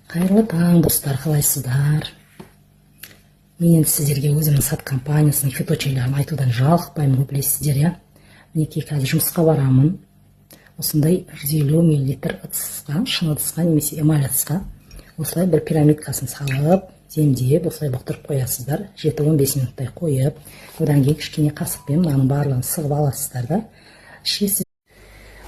Қайырлы таң, достар, қалайсыздар? Мен енді сіздерге өзімнің сат компаниясының фиточайларын айтудан жалықпаймын, білесіздер, иә? Мінекей қазір жұмысқа барамын. Осындай 150 мл ыдысқа, шыны ыдысқа немесе эмаль ыдысқа осылай бір пирамидкасын салып, земдеп, осылай бұқтырып қоясыздар. 7-15 минуттай қойып, одан кейін кішкене қасықпен мынаның барлығын сығып аласыздар да ішесіз.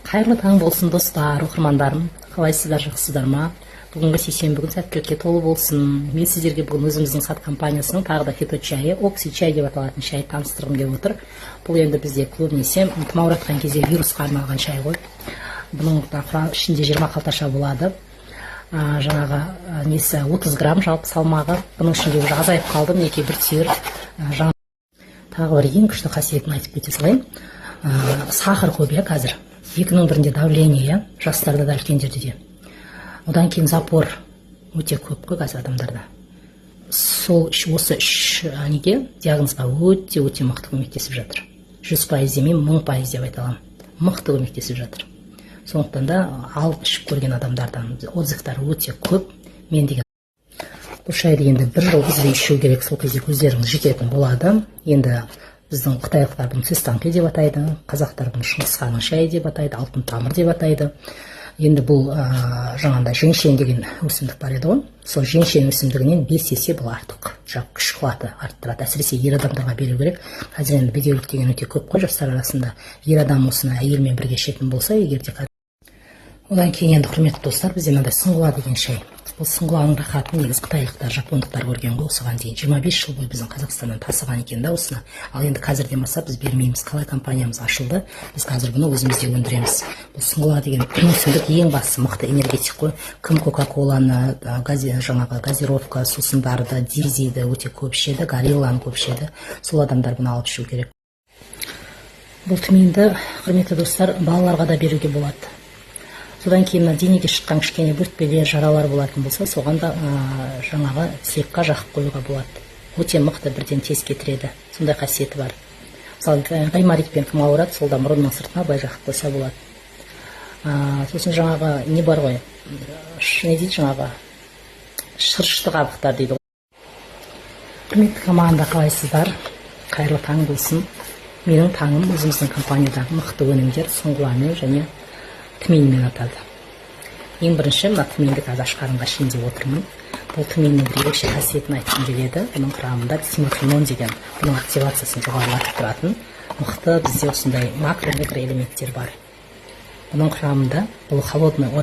Қайырлы таң болсын, достар, оқырмандарым. Қалайсыздар, жақсыздар ма? Бүгінгі сейсенбі күн сәттілікке толы болсын. Мен сіздерге бүгін өзіміздің сат компаниясының тағы да фито чайы, окси чай деп аталатын шай таныстырғым келіп отыр. Бұл енді бізде көбінесе тұмауратқан кезде вирусқа арналған шай ғой. Бұның ішінде 20 қалташа болады. Жаңағы несі 30 грамм жалпы салмағы. Бұның ішінде уже азайып қалды, мінекей бір түйір. Тағы бір ең күшті қасиетін айтып кете салайын. Сахар көп, иә, қазір. Екінің бірінде давление, жастарда да үлкендерде де. Одан кейін запор өте көп қой қазір адамдарда. Сол осы неге диагнозға өте мықты көмектесіп жатыр. 100% демеймін, 1000% деп айта аламын. Мықты көмектесіп жатыр. Сондықтан да алып ішіп көрген адамдардан отзывтар өте көп. Мен деген бұл шайды енді бір жыл үзбей ішу керек, сол кезде көздеріңіз жететін болады. Енді біздің қытайлықтар бұны цестанки деп атайды, қазақтар бұны шыңғысханның шайы деп атайды, алтын тамыр деп атайды. Енді бұл жаңағыдай женьшень деген өсімдік бар еді ғой. Сол женьшень өсімдігінен 5 есе бұл артық. Күш қуаты арттырады. Әсіресе ер адамдарға беру керек. Қазір енді бедеулік деген өте көп қой жастар арасында. Ер адам осыны әйелмен бірге ішетін болса, егер де. Одан кейін енді құрметті достар, бізде мынандай сұңғыла деген шай. Бұл сұңғыланың рахатын негізі қытайлықтар, жапондықтар көрген ғой. Осыған дейін 25 жыл бойы біздің Қазақстаннан тасыған екен да осыны. Ал енді қазірден бастап біз бермейміз. Қалай компаниямыз ашылды, біз қазір бұны өзімізде өндіреміз. Бұл сұңғыла деген өсімдік ең бастысы мықты энергетик қой. Кім кока-коланы, жаңағы газировка сусындарды, дизиді өте көп ішеді, горилланы көп ішеді. Сол адамдар бұны алып ішу керек. Бұл тминді, құрметті достар, балаларға да беруге болады. Содан кейін денеге шыққан кішкене бөртпелер, жаралар болатын болса, соған да жаңағы слегка жақып қоюға болады. Өте мықты, бірден тез кетіреді. Сондай қасиеті бар. Мысалы, гайморитпен кім ауырады, сол да мұрынның сыртына былай жақып қойса болады. Сосын жаңағы не бар ғой, не дейді жаңағы шырышты қабықтар дейді. Құрметті команда, қалайсыздар? Қайырлы таң болсын. Менің таңым өзіміздің компаниядағы мықты өнімдер сұңғыламен және тминмен атады. Ең бірінші мына тминді қазір ашқарынға ішейін деп отырмын. Бұл тминнің бір ерекше қасиетін айтқым келеді. Бұның құрамында тимофенон деген, бұның активациясын жоғарылатып тұратын мықты бізде осындай макро-микроэлементтер бар. Бұның құрамында бұл холодный